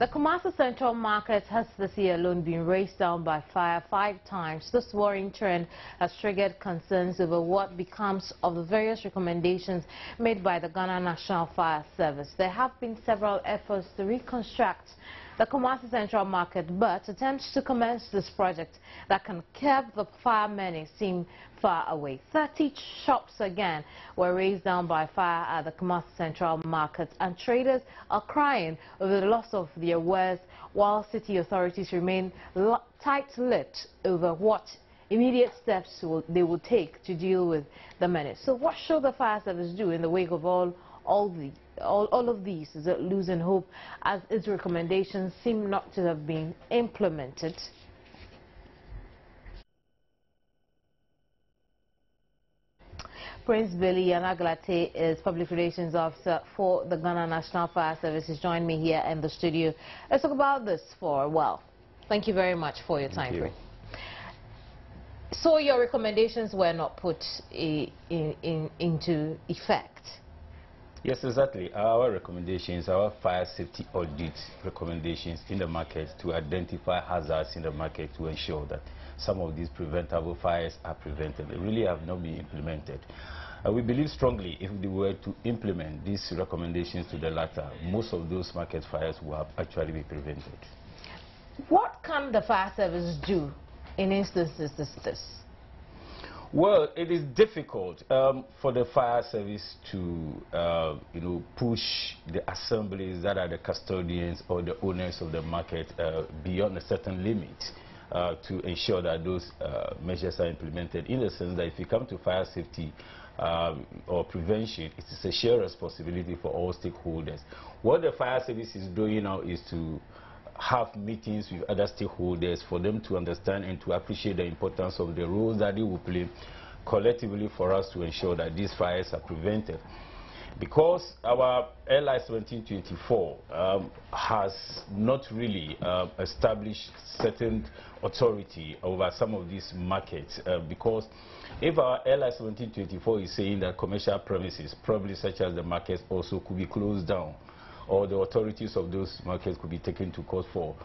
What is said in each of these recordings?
The Kumasi Central Market has this year alone been raced down by fire 5 times. This worrying trend has triggered concerns over what becomes of the various recommendations made by the Ghana National Fire Service. There have been several efforts to reconstruct the Kumasi Central Market, but attempts to commence this project that can curb the fire menace seem far away. 30 shops again were razed down by fire at the Kumasi Central Market, and traders are crying over the loss of their wares, while city authorities remain tight-lipped over what immediate steps they will take to deal with the menace. So what should the fire service do in the wake of all of these? Is it losing hope as its recommendations seem not to have been implemented? Prince Billy Anaglate is Public Relations Officer for the Ghana National Fire Service. He's joined me here in the studio. Let's talk about this for a while. Thank you very much for your time, Prince. So your recommendations were not put into effect? Yes, exactly. Our recommendations, our fire safety audit recommendations in the market to identify hazards in the market to ensure that some of these preventable fires are prevented, they really have not been implemented. We believe strongly if we were to implement these recommendations to the latter, most of those market fires will have actually be prevented. What can the fire service do in instances like this? Well, it is difficult for the fire service to, push the assemblies that are the custodians or the owners of the market beyond a certain limit to ensure that those measures are implemented, in the sense that if you come to fire safety or prevention, it is a shared responsibility for all stakeholders. What the fire service is doing now is to have meetings with other stakeholders for them to understand and to appreciate the importance of the role that they will play collectively for us to ensure that these fires are prevented. Because our LI 1724 has not really established certain authority over some of these markets, because if our LI 1724 is saying that commercial premises, probably such as the markets, also could be closed down, or the authorities of those markets could be taken to court for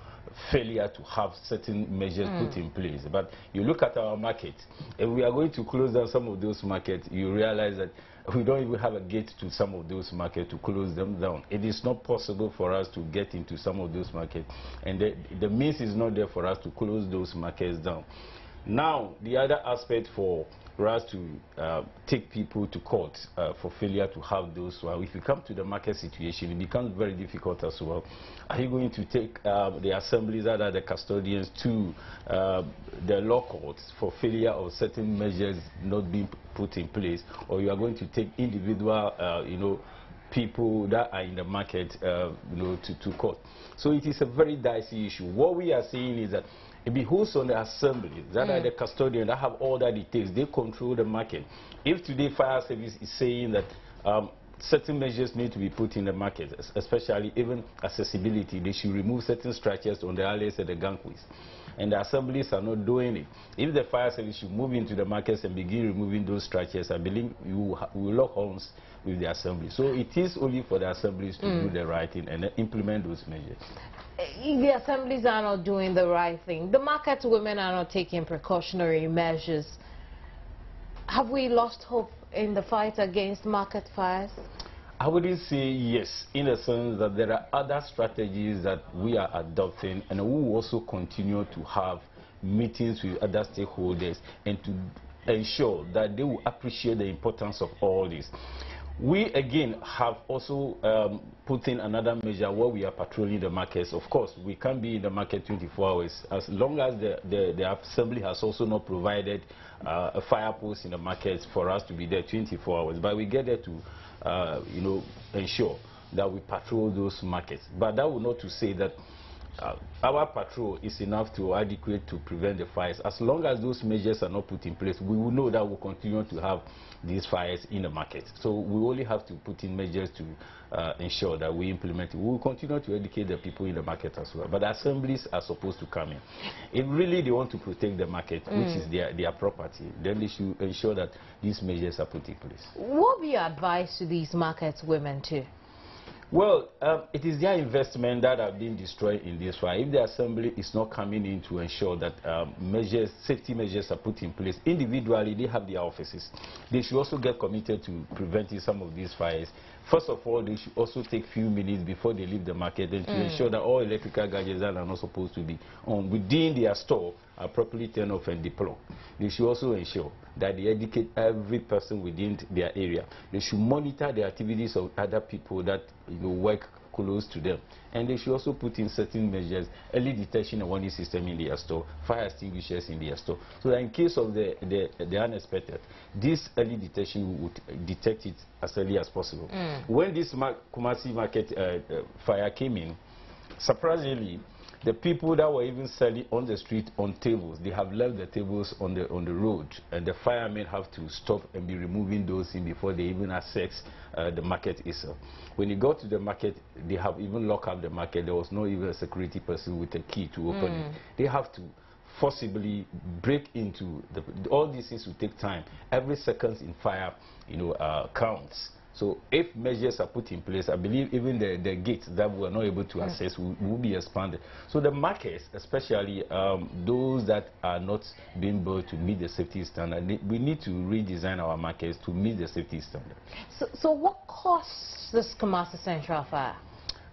failure to have certain measures put in place. But you look at our market, if we are going to close down some of those markets, you realize that we don't even have a gate to some of those markets to close them down. It is not possible for us to get into some of those markets, and the means is not there for us to close those markets down. Now, the other aspect for us to take people to court for failure to have those, well, if you come to the market situation, it becomes very difficult as well. Are you going to take the assemblies that are the custodians to the law courts for failure of certain measures not being put in place, or you are going to take individual, people that are in the market, to court? So it is a very dicey issue. What we are saying is that it behooves on the assembly that are the custodian that have all that it takes. They control the market. If today fire service is saying that certain measures need to be put in the market, especially even accessibility, they should remove certain structures on the alleys and the gangways, and the assemblies are not doing it. If the fire service should move into the markets and begin removing those structures, I believe we will lock horns with the assembly. So it is only for the assemblies to do the right thing and implement those measures. The assemblies are not doing the right thing. The market women are not taking precautionary measures. Have we lost hope in the fight against market fires? I wouldn't say yes, in the sense that there are other strategies that we are adopting, and we will also continue to have meetings with other stakeholders and to ensure that they will appreciate the importance of all this. We again have also put in another measure where we are patrolling the markets. Of course, we can't be in the market 24 hours as long as the assembly has also not provided a fire post in the markets for us to be there 24 hours. But we get there to ensure that we patrol those markets. But that would not to say that our patrol is enough to adequate to prevent the fires. As long as those measures are not put in place, we will know that we'll continue to have these fires in the market. So we only have to put in measures to ensure that we implement it. We will continue to educate the people in the market as well. But the assemblies are supposed to come in. If really they want to protect the market, which is their property, then they should ensure that these measures are put in place. What would be your advice to these market women too? Well, it is their investment that have been destroyed in this fire. If the assembly is not coming in to ensure that safety measures are put in place, individually they have their offices. They should also get committed to preventing some of these fires. First of all, they should also take few minutes before they leave the market and to ensure that all electrical gadgets that are not supposed to be on within their store are properly turned off and deployed. They should also ensure that they educate every person within their area. They should monitor the activities of other people that work close to them. And they should also put in certain measures, early detection and warning system in their store, fire extinguishers in their store, so that in case of the unexpected, this early detection would detect it as early as possible. When this Kumasi market fire came in, surprisingly, the people that were even selling on the street on tables, they have left the tables on the road, and the firemen have to stop and be removing those in before they even access the market itself. When you go to the market, they have even locked up the market. There was no even a security person with a key to open it. They have to forcibly break into all these things will take time. Every second in fire, counts. So if measures are put in place, I believe even the gates that we are not able to access will be expanded. So the markets, especially those that are not being built to meet the safety standard, we need to redesign our markets to meet the safety standard. So what caused this Kumasi Central fire?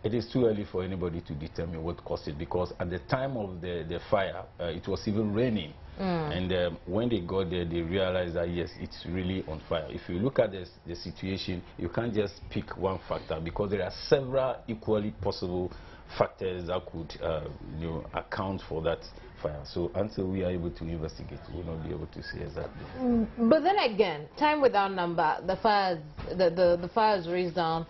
It is too early for anybody to determine what caused it, because at the time of the fire, it was even raining. And when they got there, they realized that, yes, it's really on fire. If you look at the situation, you can't just pick one factor, because there are several equally possible factors that could account for that fire. So until we are able to investigate, we will not be able to say exactly. But then again, time without number, the fires raised down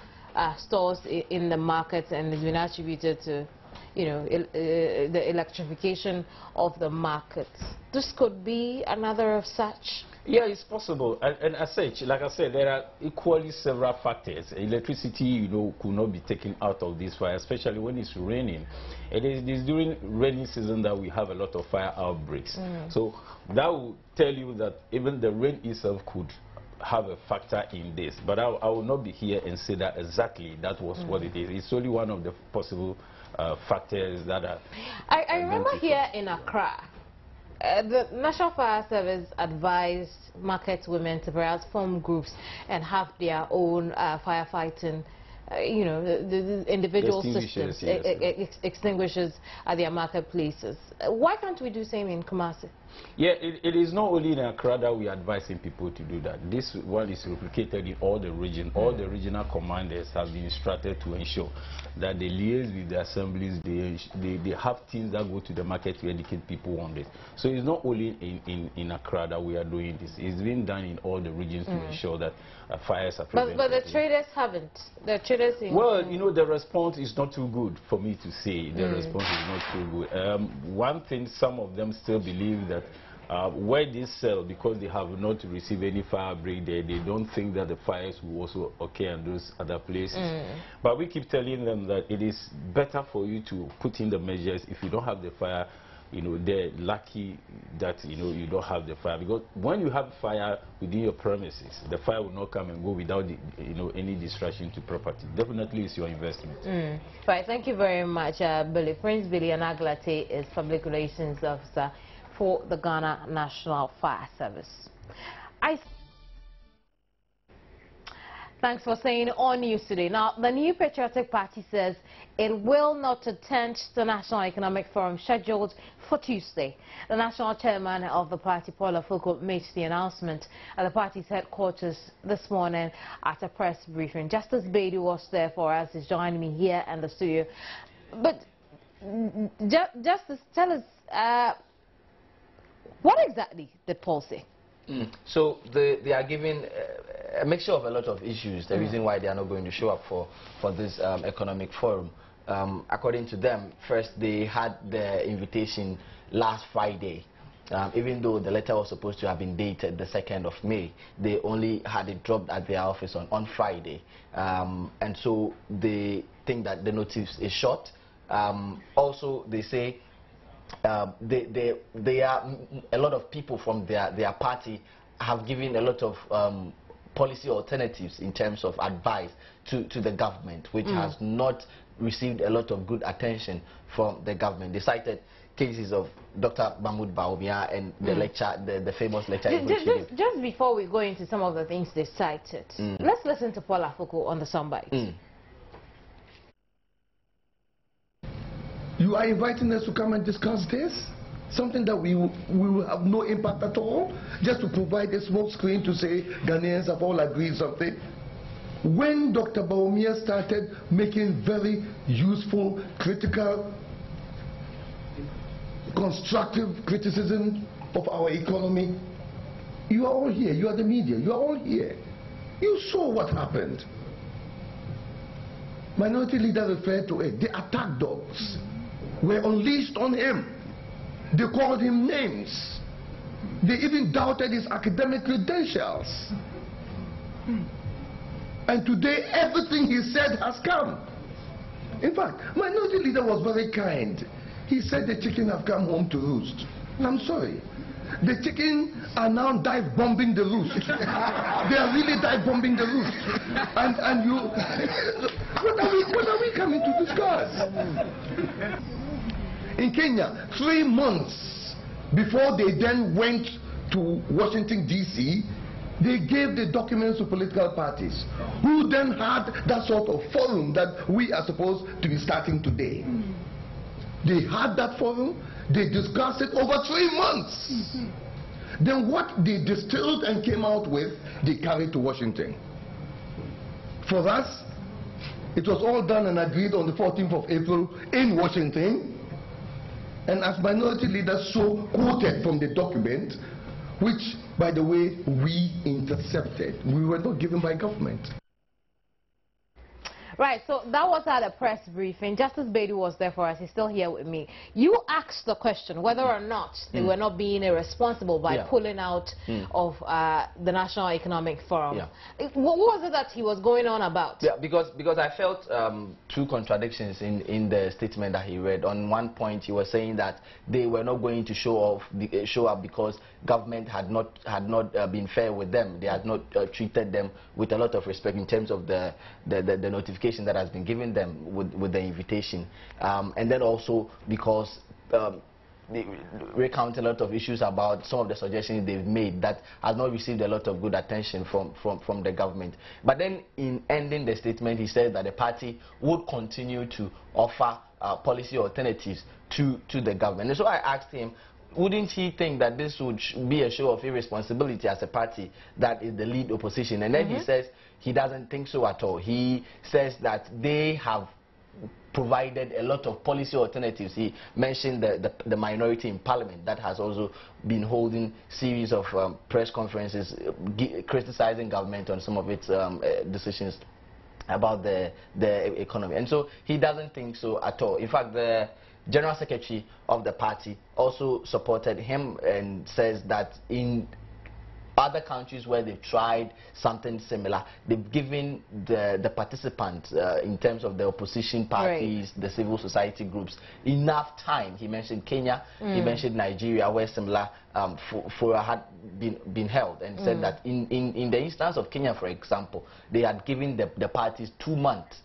stores in the market, and it's been attributed to the electrification of the markets. This could be another of such. Yeah, it's possible. And as such, like I said, there are equally several factors. Electricity, could not be taken out of this fire, especially when it's raining. It is during rainy season that we have a lot of fire outbreaks. So that will tell you that even the rain itself could have a factor in this. But I will not be here and say that exactly that was what it is. It's only one of the possible factors that are... I remember here in Accra, the National Fire Service advised market women to perhaps form groups and have their own firefighting, the individual systems, extinguishers at their marketplaces. Why can't we do the same in Kumasi? Yeah, it is not only in Accra that we are advising people to do that. This one is replicated in all the region. All the regional commanders have been instructed to ensure that they liaise with the assemblies. They have teams that go to the market to educate people on this. So it's not only in Accra that we are doing this. It's being done in all the regions to ensure that fires are prevented. But the traders haven't. The traders well, the response is not too good for me to say. The response is not too good. One thing, some of them still believe that where they sell, because they have not received any fire break there, they don't think that the fires will also occur in those other places. But we keep telling them that it is better for you to put in the measures. If you don't have the fire, they're lucky that you don't have the fire, because when you have fire within your premises, the fire will not come and go without any distraction to property. Definitely, it's your investment. Right. Thank you very much, Billy. Prince Billy Anaglate is Public Relations Officer for the Ghana National Fire Service. Thanks for staying on news today. Now, the New Patriotic Party says it will not attend the National Economic Forum scheduled for Tuesday. The national chairman of the party, Paul Afoko, made the announcement at the party's headquarters this morning at a press briefing. Justice Beatty was there for us. He's joining me here in the studio. But, Justice, tell us, what exactly did Paul say? So they are giving a mixture of a lot of issues. The reason why they are not going to show up for this economic forum. According to them, first they had the invitation last Friday. Even though the letter was supposed to have been dated the 2nd of May, they only had it dropped at their office on Friday. And so they think that the notice is short. Also, they say they are a lot of people from their party have given a lot of policy alternatives in terms of advice to the government, which has not received a lot of good attention from the government. They cited cases of Dr. Mahmoud Baumia and the lecture, the famous lecture. Just before we go into some of the things they cited, let's listen to Paul Afoko on the soundbite. You are inviting us to come and discuss this? Something that we will have no impact at all? Just to provide a smoke screen to say Ghanaians have all agreed something? When Dr. Baumia started making very useful, critical, constructive criticism of our economy, you are all here, you are the media, you are all here. You saw what happened. Minority leader referred to it. The attack dogs were unleashed on him. They called him names. They even doubted his academic credentials. And today everything he said has come. In fact, minority leader was very kind. He said the chicken have come home to roost. I'm sorry. The chicken are now dive bombing the roost. They are really dive bombing the roost. And you, what are we coming to discuss? In Kenya, 3 months before they then went to Washington, D.C., they gave the documents to political parties, who then had that sort of forum that we are supposed to be starting today. They had that forum, they discussed it over 3 months. Then what they distilled and came out with, they carried to Washington. For us, it was all done and agreed on the 14th of April in Washington. And as minority leaders so quoted from the document, which, by the way, we intercepted. We were not given by government. Right, so that was at a press briefing. Justice Bedu was there for us. He's still here with me. You asked the question whether or not they were not being irresponsible by pulling out of the National Economic Forum. What was it that he was going on about? Yeah, because I felt two contradictions in the statement that he read. On one point, he was saying that they were not going to show up because government had not been fair with them. They had not treated them with a lot of respect in terms of the notification that has been given them with the invitation, and then also because they recount a lot of issues about some of the suggestions they've made that has not received a lot of good attention from the government. But then in ending the statement, he said that the party would continue to offer policy alternatives to the government. And so I asked him, wouldn't he think that this would be a show of irresponsibility as a party that is the lead opposition? And then he says he doesn't think so at all. He says that they have provided a lot of policy alternatives. He mentioned the minority in parliament that has also been holding series of press conferences criticizing government on some of its decisions about the economy. And so he doesn't think so at all. In fact, the General Secretary of the party also supported him and says that in other countries where they've tried something similar, they've given the participants in terms of the opposition parties, the civil society groups, enough time. He mentioned Kenya, he mentioned Nigeria, where similar fora had been held, and said that in the instance of Kenya, for example, they had given the parties 2 months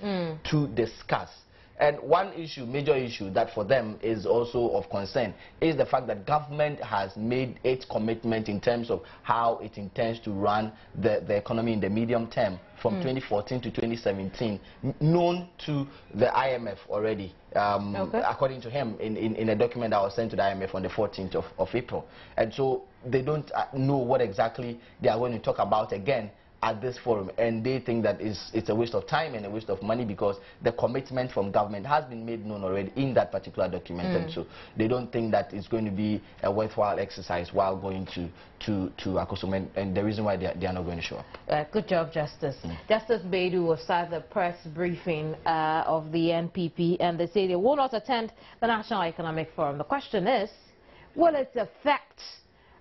to discuss. And one issue, major issue, that for them is also of concern is the fact that government has made its commitment in terms of how it intends to run the economy in the medium term from 2014 to 2017, known to the IMF already, according to him, in a document that was sent to the IMF on the 14th of April. And so they don't know what exactly they are going to talk about again at this forum, and they think that it's a waste of time and a waste of money because the commitment from government has been made known already in that particular document, and so they don't think that it's going to be a worthwhile exercise while going to Akosum, and the reason why they are not going to show up. Good job, Justice. Justice Bedu was at the press briefing of the NPP, and they say they will not attend the National Economic Forum. The question is, will it affect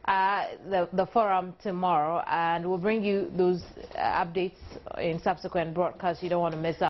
the forum tomorrow? And we'll bring you those updates in subsequent broadcasts. You don't want to miss out.